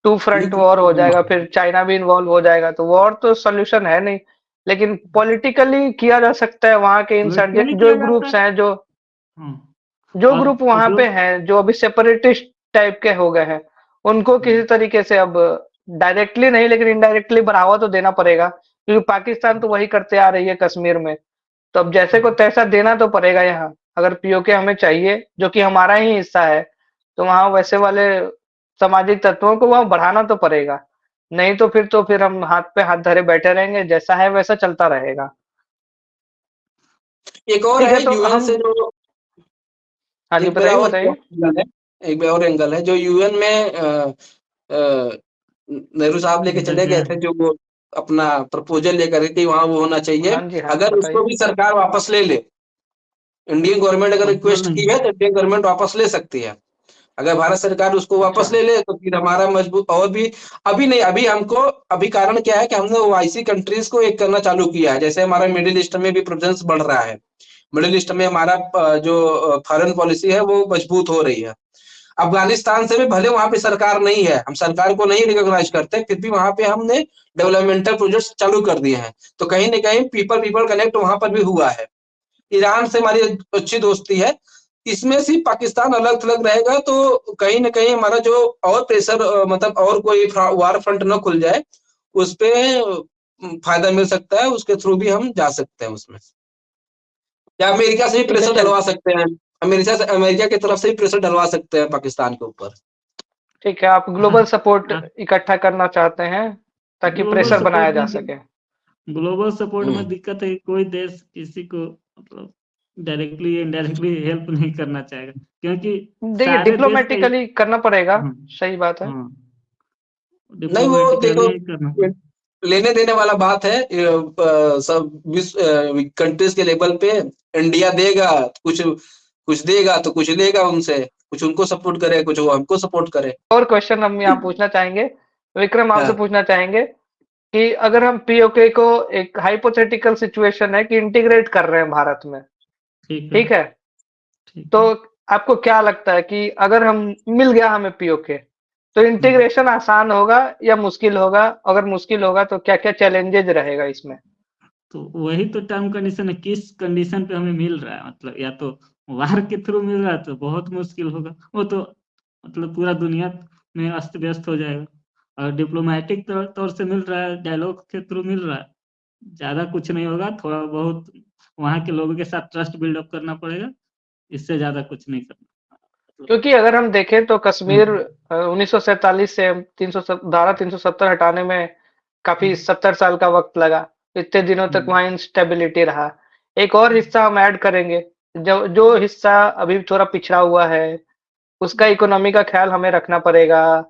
टू फ्रंट वॉर हो जाएगा, फिर चाइना भी इन्वॉल्व हो जाएगा, तो वॉर तो सोल्यूशन है नहीं। लेकिन पॉलिटिकली किया जा सकता है। वहां के इंसर्जेंट पॉलिटिकली जो किया जाता ग्रुप्स है। हैं, जो हाँ, जो और ग्रुप वहां पे उपलोग। हैं, जो अभी सेपरेटिस्ट टाइप के हो गए हैं, उनको किसी हम्म, तरीके से अब डायरेक्टली नहीं लेकिन इनडायरेक्टली बढ़ावा तो देना पड़ेगा, क्योंकि पाकिस्तान तो वही करते आ रही है कश्मीर में। तो अब जैसे को तैसा देना तो पड़ेगा यहाँ। अगर पीओके हमें चाहिए, जो कि हमारा ही हिस्सा है, तो वहां वैसे वाले सामाजिक तत्वों को वहां बढ़ाना तो पड़ेगा। नहीं तो फिर हम हाथ पे हाथ धरे बैठे रहेंगे, जैसा है वैसा चलता रहेगा। एक और ठीक है है, तो यूएन हम। से जो, हाँ जी, एक मेरा बताइए और बताइए। एंगल है, एक और एंगल है जो यूएन में अ, नेहरू साहब लेके चले गए थे, गए। जो वो अपना प्रपोजल लेकर के वहां वो होना चाहिए। हाँ जी, हाँ अगर उसको बताइए। भी सरकार वापस ले ले, इंडियन गवर्नमेंट अगर पॉसिबल रिक्वेस्ट की नहीं है है। तो इंडियन गवर्नमेंट वापस ले सकती है। अगर भारत सरकार उसको अच्छा। वापस ले ले तो फिर हमारा मजबूत और भी। अभी नहीं, अभी हमको, अभी कारण क्या है कि हमने ओआईसी कंट्रीज को एक करना चालू किया है। जैसे हमारा मिडिल ईस्ट में भी प्रेजेंस बढ़ रहा है। मिडिल ईस्ट में हमारा जो फॉरेन पॉलिसी है वो मजबूत हो रही है। अफगानिस्तान से भी भले वहां पे सरकार नहीं है, हम सरकार को नहीं रिकॉग्नाइज करते, फिर भी वहां पे हमने डेवलपमेंटल प्रोजेक्ट्स चालू कर दिए हैं। तो कहीं ना कहीं पीपल पीपल कनेक्ट वहां पर भी हुआ है। ईरान से हमारी अच्छी दोस्ती है। इसमें से पाकिस्तान अलग थलग रहेगा तो कहीं ना कहीं हमारा जो और प्रेशर, मतलब और कोई वार फ्रंट न खुल जाए, उस पे फायदा मिल सकता है। उसके थ्रू भी हम जा सकते हैं उसमें, या अमेरिका से भी ठीक है, प्रेशर चल। डलवा सकते हैं। अमेरिका की तरफ से भी प्रेशर डलवा सकते हैं पाकिस्तान के ऊपर। ठीक है, आप हाँ, ग्लोबल सपोर्ट हाँ, इकट्ठा करना चाहते हैं ताकि ग्लोबल प्रेशर बनाया सपोर्ट जा में सके। ग्लोबल सपोर्ट में हम्म। दिक्कत है कि कोई देश किसी को मतलब डायरेक्टली या इनडायरेक्टली हेल्प नहीं करना चाहेगा, क्योंकि देखिए सारे देश का डिप्लोमेटिकली करना पड़ेगा। हाँ, सही बात है। हाँ, नहीं वो देखो, डिप्लोमेटिकली ही करना पड़ेगा। लेने देने वाला बात है। सब विश्व कंट्रीज के लेवल पे इंडिया देगा कुछ, कुछ देगा तो कुछ लेगा उनसे, कुछ उनको सपोर्ट करे, कुछ वो हमको सपोर्ट करे। और क्वेश्चन हम यहाँ पूछना चाहेंगे, विक्रम आपसे हाँ, पूछना चाहेंगे कि अगर हम पीओके को, एक हाइपोथेटिकल सिचुएशन है कि इंटीग्रेट कर रहे हैं भारत में, ठीक है, ठीक है, ठीक तो है। आपको क्या लगता है कि अगर हम मिल गया हमें पीओके, तो हम्म, इंटीग्रेशन आसान होगा या मुश्किल होगा? अगर मुश्किल होगा तो क्या क्या चैलेंजेज रहेगा इसमें? तो वही तो टर्म कंडीशन है, किस कंडीशन पे हमें मिल रहा है। मतलब या तो वार के थ्रू मिल रहा है तो बहुत मुश्किल होगा, वो तो मतलब पूरा दुनिया में अस्त व्यस्त हो जाएगा। और डिप्लोमेटिक तौर से मिल रहा है, डायलॉग के थ्रू मिल रहा है, ज्यादा कुछ नहीं होगा। थोड़ा बहुत वहां के लोगों के साथ ट्रस्ट बिल्डअप करना पड़ेगा, इससे ज्यादा कुछ नहीं करना। क्योंकि अगर हम देखें तो कश्मीर हम्म, 1947 से 370 हटाने में काफी 70 साल का वक्त लगा। इतने दिनों तक हम्म, वहाँ इंस्टेबिलिटी रहा। एक और हिस्सा हम ऐड करेंगे, जो जो हिस्सा अभी थोड़ा पिछड़ा हुआ है, उसका इकोनॉमी का ख्याल हमें रखना पड़ेगा।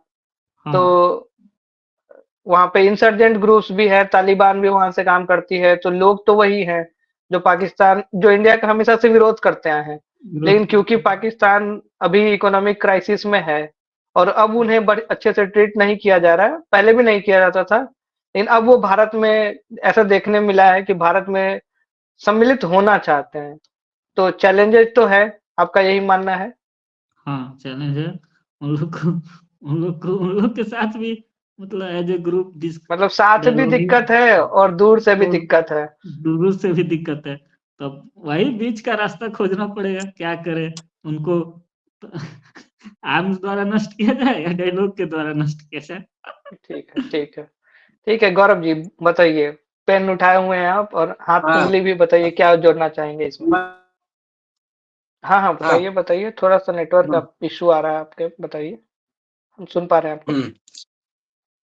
तो हाँ, वहाँ पे इंसर्जेंट ग्रुप्स भी है, तालिबान भी वहां से काम करती है, तो लोग तो वही हैं जो पाकिस्तान, जो इंडिया का हमेशा से विरोध करते आए हैं। विरोध लेकिन क्योंकि करते हैं। पाकिस्तान अभी इकोनॉमिक क्राइसिस में है और अब उन्हें बड़े अच्छे से ट्रीट नहीं किया जा रहा है, पहले भी नहीं किया जाता था, लेकिन अब वो भारत में ऐसा देखने मिला है कि भारत में सम्मिलित होना चाहते हैं। तो चैलेंजेस तो है, आपका यही मानना है? हाँ, चैलेंज है। उन लोग के साथ भी मतलब एज ए ग्रुप मतलब साथ भी डायलॉगिंग, दिक्कत है और दूर से भी और दिक्कत है। दूर से भी दिक्कत है। तब वही बीच का रास्ता खोजना पड़ेगा, क्या करे उनको। आर्म्स द्वारा नष्ट किया जाए या डायलॉग के द्वारा नष्ट किया जाए। ठीक है, ठीक है। ठीक है गौरव जी, बताइए। पेन उठाए हुए हैं आप और हाथ हाँ उंगली भी बताइए, क्या जोड़ना चाहेंगे इसमें? हाँ हाँ, हाँ बताइए बताइए, थोड़ा सा नेटवर्क हाँ, का इशू आ रहा है आपके, बताइए। हम सुन पा रहे हैं आपको। हम्म।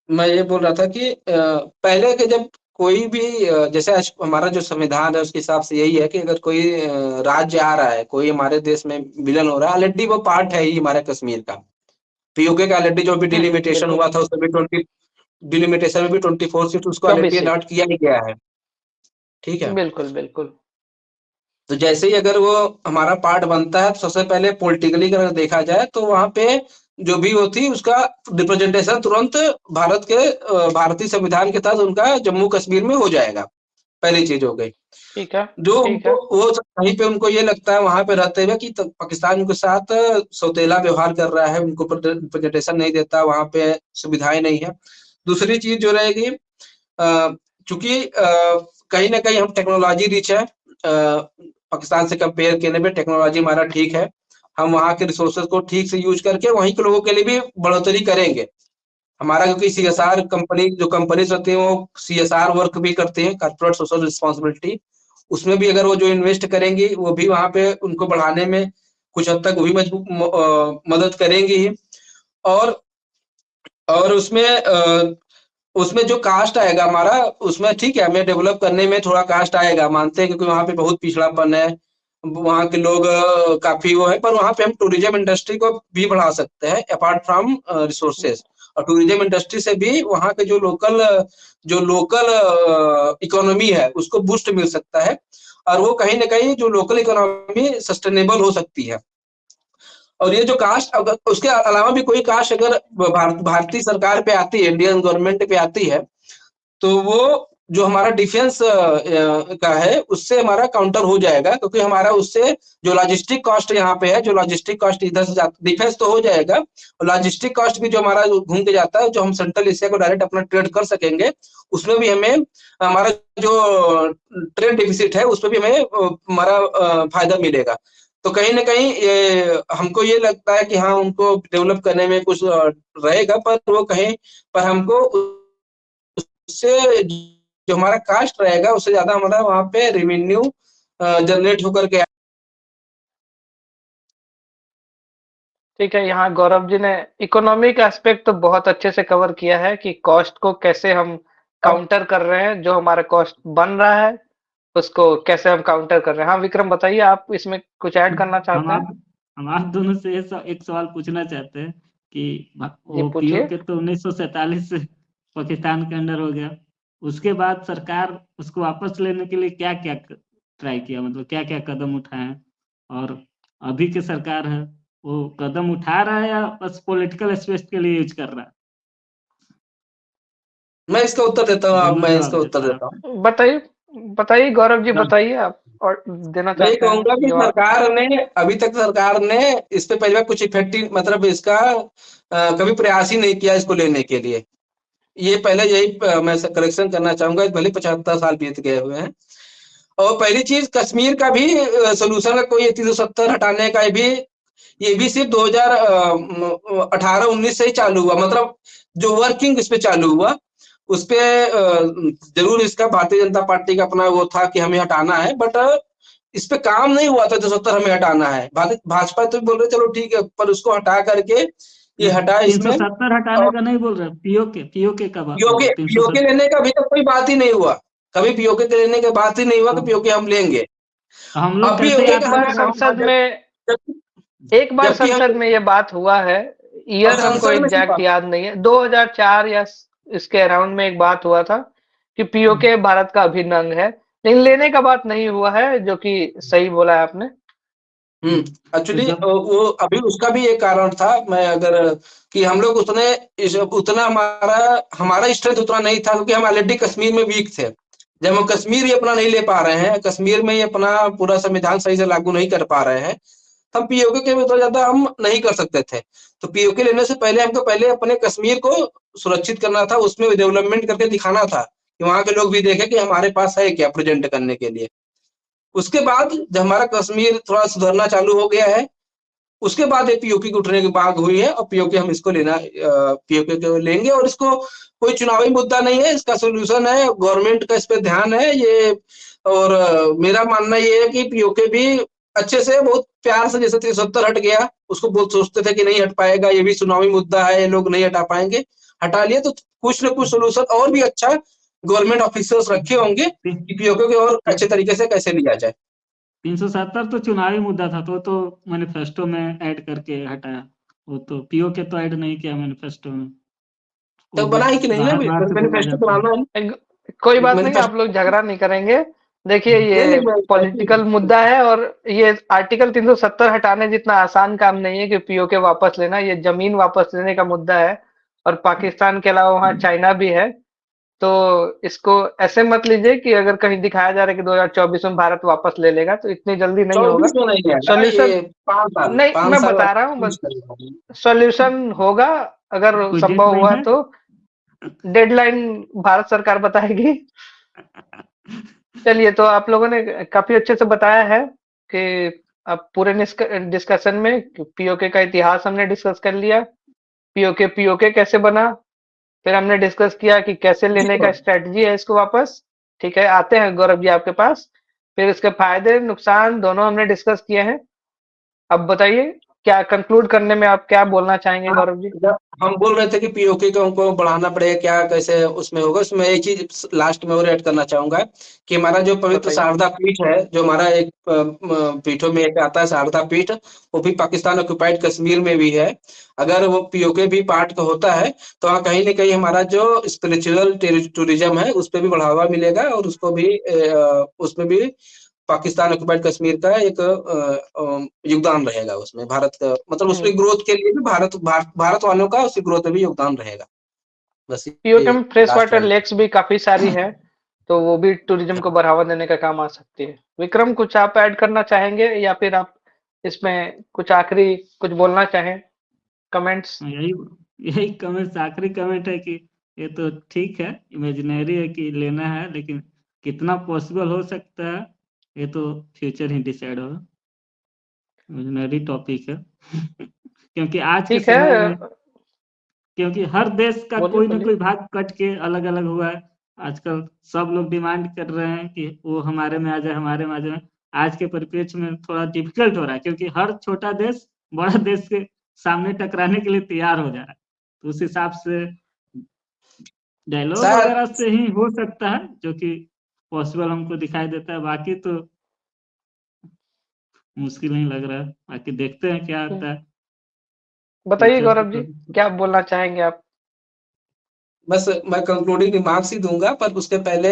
मैं ये बोल रहा था कि पहले के जब कोई भी जैसे आज हमारा जो संविधान है उसके हिसाब से यही है कि अगर कोई राज्य आ रहा है, कोई हमारे देश में विलन हो रहा है, ऑलरेडी वो पार्ट है ही हमारे कश्मीर का। पीओके का ऑलरेडी जो भी डिलिमिटेशन बिल्कुल। हुआ था उसमें भी 20 डिलिमिटेशन में भी 24 सीट उसको ऑलरेडी 24 सीट। अलॉट किया ही गया है। ठीक है। बिल्कुल बिल्कुल। तो जैसे ही अगर वो हमारा पार्ट बनता है तो सबसे पहले पॉलिटिकली अगर देखा जाए तो वहां पे जो भी होती उसका रिप्रेजेंटेशन तुरंत भारत के भारतीय संविधान के तहत उनका जम्मू कश्मीर में हो जाएगा। पहली चीज हो गई। ठीक है। जो ठीक उनको है। वो कहीं पे उनको ये लगता है वहां पे रहते हुए कि पाकिस्तान उनके साथ सौतेला व्यवहार कर रहा है, उनको रिप्रेजेंटेशन नहीं देता, वहां पे सुविधाएं नहीं है। दूसरी चीज जो रहेगी, चूंकि कहीं ना कहीं हम टेक्नोलॉजी रिच है, पाकिस्तान से कंपेयर करने पे टेक्नोलॉजी हमारा ठीक है। हम वहाँ के रिसोर्सेज को ठीक से यूज करके वहीं के लोगों के लिए भी बढ़ोतरी करेंगे। हमारा क्योंकि सीएसआर कंपनी जो कंपनीज होती है वो सीएसआर वर्क भी करते हैं, कॉर्पोरेट सोशल रिस्पॉन्सिबिलिटी। उसमें भी अगर वो जो इन्वेस्ट करेंगी वो भी वहां पे उनको बढ़ाने में कुछ हद तक वो भी मदद करेंगी ही। और और उसमें जो कास्ट आएगा हमारा, उसमें ठीक है हमें डेवलप करने में थोड़ा कास्ट आएगा, मानते हैं, क्योंकि वहाँ पे बहुत पिछड़ापन है। वहाँ के लोग काफी वो है, पर वहाँ पे हम टूरिज्म इंडस्ट्री को भी बढ़ा सकते हैं अपार्ट फ्रॉम रिसोर्सेज। और टूरिज्म इंडस्ट्री से भी वहाँ के जो लोकल इकोनॉमी है उसको बूस्ट मिल सकता है। और वो कहीं ना कहीं जो लोकल इकोनॉमी सस्टेनेबल हो सकती है। और ये जो कास्ट, अगर उसके अलावा भी कोई कास्ट अगर भारतीय सरकार पे आती है, इंडियन गवर्नमेंट पे आती है, तो वो जो हमारा डिफेंस का है उससे हमारा काउंटर हो जाएगा, क्योंकि हमारा उससे जो लॉजिस्टिक कॉस्ट यहाँ पे है, जो लॉजिस्टिक कॉस्ट इधर से डिफेंस तो हो जाएगा, और लॉजिस्टिक कॉस्ट भी जो हमारा घूम के जाता है, जो हम सेंट्रल एशिया को डायरेक्ट अपना ट्रेड कर सकेंगे, उसमें भी हमें हमारा जो ट्रेड डिफिसिट है उसमें भी हमें हमारा फायदा मिलेगा। तो कहीं ना कहीं ये हमको ये लगता है कि हाँ उनको डेवलप करने में कुछ रहेगा, पर वो कहीं पर हमको उससे जो हमारा कास्ट रहेगा उससे ज्यादा हमारा वहाँ पे रेवेन्यू जनरेट होकर के। ठीक है, यहाँ गौरव जी ने इकोनॉमिक एस्पेक्ट तो बहुत अच्छे से कवर किया है कि कॉस्ट को कैसे हम काउंटर कर रहे हैं, जो हमारा कॉस्ट बन रहा है उसको कैसे हम काउंटर कर रहे हैं। हाँ विक्रम, बताइए, आप इसमें कुछ ऐड करना हम चाहते हैं? आप हम आप दोनों से एक सवाल पूछना चाहते हैं कि जी वो पूछिए। पीओके तो 1947 से पाकिस्तान के अंडर हो गया। उसके बाद सरकार उसको वापस लेने के लिए क्या क्या ट्राई किया, मतलब क्या क्या कदम उठाए हैं? और अभी की सरकार है वो कदम उठा रहा है या बस पॉलिटिकल स्पेस के लिए यूज कर रहा है? मैं इसका उत्तर देता हूँ, अब दोनों मैं इसका जवाब उत्तर देता है देता आप। हूँ। बताइए, बताइए गौरव जी, हाँ, बताइए आप, और देना मैं ये चाहते हैं कहूंगा कि जवाब? सरकार ने अभी तक सरकार ने इस पे पहले कुछ इफेक्टिव मतलब इसका कभी प्रयास ही नहीं किया इसको लेने के लिए। ये पहले यही मैं करेक्शन करना चाहूंगा, भले 75 साल बीत गए हुए हैं। और पहली चीज कश्मीर का भी सोल्यूशन का कोई 370 हटाने का भी, ये भी सिर्फ 2018-19 से ही चालू हुआ, मतलब जो वर्किंग इस पे चालू हुआ उस पे जरूर इसका भारतीय जनता पार्टी का अपना वो था कि हमें हटाना है, बट इस पे काम नहीं हुआ था, 270 हमें हटाना है। भाजपा तो बोल रहे चलो ठीक है, पर उसको हटा करके ये हटा, इसमें 370 हटाने का नहीं बोल रहे, पीओके का बात बोल पीओके रहे, 370। पीओके लेने का अभी तक कोई बात ही नहीं हुआ, कभी पीओके के लेने की बात ही नहीं हुआ कि पीओके हम लेंगे। हम लोग अभी कैसे एक याद बार करें? संसद में एक बार जबकि संसद हम में ये बात हुआ है, ईयर हमको संसद में सिर्फ एग्जैक्ट याद नहीं है, 2004 या इसके अराउंड में एक बात हुआ था कि पीओके भारत का अभिन्न अंग है, लेकिन लेने का बात नहीं हुआ है, जो कि सही बोला है आपने। तो एक्चुअली जब वो अभी उसका भी एक कारण था, मैं अगर कि हम लोग उतना हमारा हमारा स्ट्रेंथ उतना नहीं था, क्योंकि हम ऑलरेडी कश्मीर में वीक थे। जब हम कश्मीर ही अपना नहीं ले पा रहे हैं, कश्मीर में ही अपना पूरा संविधान सही से लागू नहीं कर पा रहे हैं, हम पीओके के उतना ज्यादा हम नहीं कर सकते थे। तो पीओके लेने से पहले हमको पहले अपने कश्मीर को सुरक्षित करना था, उसमें डेवलपमेंट करके दिखाना था कि वहां के लोग भी देखें कि हमारे पास है क्या प्रेजेंट करने के लिए। उसके बाद जब हमारा कश्मीर थोड़ा सुधरना चालू हो गया है, उसके बाद एक पीओके की उठने की बात हुई है, और पीओके हम इसको पीओके को लेंगे, और इसको कोई चुनावी मुद्दा नहीं है, इसका सोल्यूशन है, गवर्नमेंट का इस पे ध्यान है ये। और मेरा मानना ये है कि पीओके भी अच्छे से बहुत प्यार से, जैसे 370 हट गया, उसको बहुत सोचते थे कि नहीं हट पाएगा, ये भी चुनावी मुद्दा है, ये लोग नहीं हटा पाएंगे, हटा लिए, तो कुछ ना कुछ सोल्यूशन और भी अच्छा गवर्नमेंट ऑफिसर्स रखे होंगे कि पीओके को और अच्छे तरीके से कैसे लिया जाए। 370 तो चुनावी मुद्दा था, तो मैनिफेस्टो में ऐड करके हटाया। वो तो पीओके तो ऐड नहीं किया मैनिफेस्टो में, वो तब बना बस ही कि नहीं है, बाहर बाहर से बोला मैनिफेस्टो जाता है। बनाना है। कोई बात नहीं, आप मैनिफेस्टो लोग झगड़ा नहीं करेंगे। देखिए, नहीं ये नहीं पॉलिटिकल मैनिफेस्टो मुद्दा है, और ये आर्टिकल 370 हटाने जितना आसान काम नहीं है कि पीओके वापस लेना। ये जमीन वापस लेने का मुद्दा है, और पाकिस्तान के अलावा वहाँ चाइना भी है। तो इसको ऐसे मत लीजिए कि अगर कहीं दिखाया जा रहा है कि 2024 में भारत वापस ले लेगा, तो इतनी जल्दी नहीं होगा। 24 में नहीं आएगा, सॉल्यूशन, ये 5 साल नहीं, पांच मैं साल बता रहा हूँ, यूज करेगा। सॉल्यूशन होगा अगर कोई डेट संभव लाइन हुआ है? तो। डेडलाइन भारत सरकार बताएगी। चलिए, तो आप लोगों ने काफी अच्छे से बताया है कि अब पूरे डिस्कशन में पीओके का इतिहास हमने डिस्कस कर लिया, पीओके पीओके कैसे बना, फिर हमने डिस्कस किया कि कैसे जी लेने का हाँ। स्ट्रेटजी है इसको वापस। ठीक है, आते हैं गौरव जी आपके पास, फिर इसके फायदे नुकसान दोनों हमने डिस्कस किए हैं। अब बताइए, क्या कंक्लूड करने में आप क्या बोलना चाहेंगे हाँ, गौरव जी? जब हम बोल रहे थे कि पीओके को हमको बढ़ाना पड़ेगा, क्या कैसे उसमें होगा, उसमें एक चीज लास्ट में और ऐड करना चाहूंगा कि हमारा जो पवित्र बताइए। शारदा पीठ है, जो हमारा एक पीठों में एक आता है शारदा पीठ, वो भी पाकिस्तान ऑक्युपाइड कश्मीर में भी है। अगर वो पीओके भी पार्ट का होता है, तो वहाँ कहीं ना कहीं हमारा जो स्पिरिचुअल टूरिज्म है उस पर भी बढ़ावा मिलेगा, और उसको भी उसमें भी पाकिस्तान ऑक्युपाइड कश्मीर का एक योगदान रहेगा उसमें, भारत का मतलब उसकी ग्रोथ के लिए भी भारत वालों का उसकी ग्रोथ में भी योगदान रहेगा। बस पीओके ये में फ्रेश लास्ट वाटर वाली। लेक्स भी काफी सारी है, तो वो भी टूरिज्म को बढ़ावा देने का काम आ सकती है। विक्रम, कुछ आप ऐड करना चाहेंगे, या फिर आप इसमें कुछ आखिरी कुछ बोलना चाहें? कमेंट्स। यही यही कमेंट, आखिरी कमेंट है कि ये तो ठीक है, इमेजिनरी है कि लेना है, लेकिन कितना पॉसिबल हो सकता है ये तो फ्यूचर ही डिसाइड होगा। इमेजिनरी टॉपिक है क्योंकि आज के ठीक है, समय में, क्योंकि हर देश का बोलिए कोई ना बोलिए। कोई भाग कट के अलग अलग हुआ है। आजकल सब लोग डिमांड कर रहे हैं कि वो हमारे में आ जाए, हमारे में आ जाए। आज के परिप्रेक्ष्य में थोड़ा डिफिकल्ट हो रहा है, क्योंकि हर छोटा देश बड़ा देश के सामने टकराने के लिए तैयार हो जा रहा है। तो उस हिसाब से डायलॉग शायद वगैरह से ही हो सकता है, जो कि पॉसिबल हमको दिखाई देता है। बाकी तो मुश्किल नहीं लग रहा है, बाकी देखते हैं क्या आता है बताइए फ्यूचर। गौरव जी, क्या बोलना चाहेंगे आप? बस मैं कंक्लूडिंग रिमार्क्स ही दूंगा, पर उसके पहले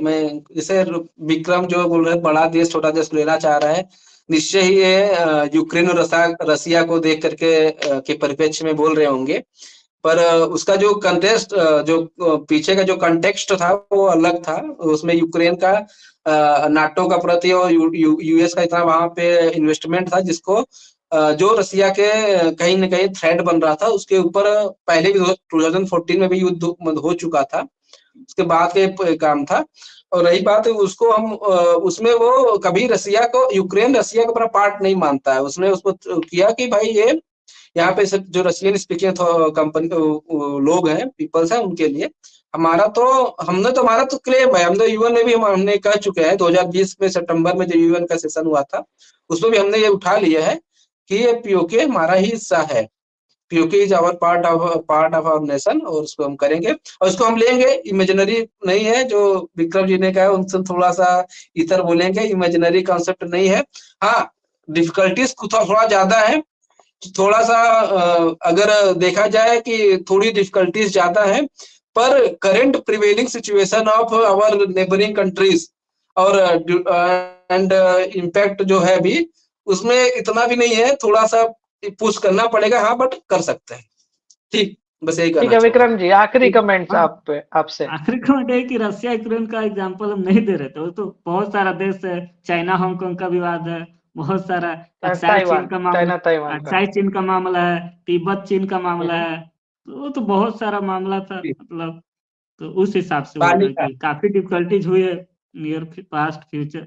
मैं जैसे विक्रम जो बोल रहे हैं बड़ा देश छोटा देश लेना चाह रहा है, निश्चय ही ये यूक्रेन और रसिया को देख करके के परिप्रेक्ष्य में बोल रहे होंगे। पर उसका जो कंटेस्ट जो पीछे का जो कंटेक्स्ट था वो अलग था। उसमें यूक्रेन का नाटो का प्रति और यूएस का इतना वहां पे इन्वेस्टमेंट था, जिसको जो रसिया के कहीं न कहीं थ्रेट बन रहा था, उसके ऊपर पहले भी 2014 में भी युद्ध हो चुका था, उसके बाद के काम था। और रही बात उसको हम उसमें वो कभी रसिया को यूक्रेन रसिया को अपना पार्ट नहीं मानता है, उसने उसको किया कि भाई ये यहाँ पे सब जो रशियन स्पीकिंग कंपनी लोग हैं, पीपल्स हैं, उनके लिए हमारा तो हमारा तो क्लेम है, हम तो यूएन में भी हमने कह चुके हैं 2020 में सितंबर में जो यूएन का सेशन हुआ था उसमें भी हमने ये उठा लिया है कि ये पीओके हमारा ही हिस्सा है। POK is our part of our nation और उसको हम करेंगे और इसको हम लेंगे। इमेजिनरी नहीं है जो विक्रम जी ने कहा, उनसे थोड़ा सा इतर बोलेंगे, इमेजिनरी कॉन्सेप्ट नहीं है। हाँ, डिफिकल्टीज थोड़ा ज्यादा है, थोड़ा सा अगर देखा जाए कि थोड़ी डिफिकल्टीज ज्यादा है, पर current prevailing situation of our neighbouring countries और एंड इम्पैक्ट जो है भी उसमें इतना भी नहीं है, थोड़ा सा पुश करना पड़ेगा। हाँ, बट कर सकते हैं। ठीक, बस यही ठीक कहना है चाहूंगा। विक्रम जी, आखिरी कमेंट्स हाँ, आपसे। आखिरी कमेंट है कि रशिया यूक्रेन का एग्जांपल हम नहीं दे रहे थे, वो तो बहुत सारा देश है, चाइना हांगकांग का विवाद है, बहुत सारा, अक्साई चीन ताइवान, का मामला, चाइना ताइवान का। अक्साई चीन का मामला है, तिब्बत चीन का मामला हम्म, है, तो वो तो बहुत सारा मामला था, मतलब तो उस हिसाब से बोल पानी रहे हैं का कि काफी डिफिकल्टीज हुई है नियर पास्ट फ्यूचर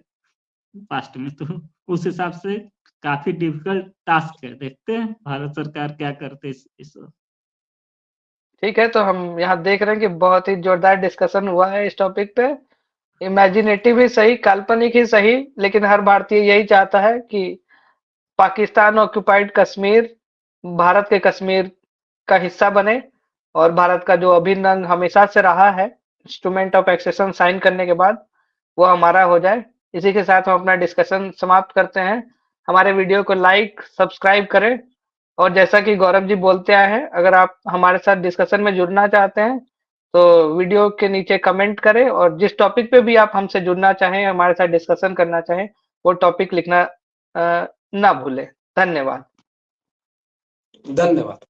पास्ट में, तो उस हिसाब से काफी डिफिकल्ट टास्क है, देखते हैं भारत सरकार क्या करते है इस ठीक है, तो हम यहाँ देख रहे हैं कि बहुत ही जोरदार डिस्कशन हुआ है इस टॉपिक पे। इमेजिनेटिव ही सही, काल्पनिक ही सही, लेकिन हर भारतीय यही चाहता है कि पाकिस्तान ऑक्युपाइड कश्मीर भारत के कश्मीर का हिस्सा बने और भारत का जो अभिन्न अंग हमेशा से रहा है इंस्ट्रूमेंट ऑफ एक्सेशन साइन करने के बाद, वो हमारा हो जाए। इसी के साथ हम अपना डिस्कशन समाप्त करते हैं। हमारे वीडियो को लाइक सब्सक्राइब करें और जैसा कि गौरव जी बोलते आए हैं, अगर आप हमारे साथ डिस्कशन में जुड़ना चाहते हैं तो वीडियो के नीचे कमेंट करें और जिस टॉपिक पे भी आप हमसे जुड़ना चाहें, हमारे साथ डिस्कशन करना चाहें, वो टॉपिक लिखना ना भूलें। धन्यवाद। धन्यवाद।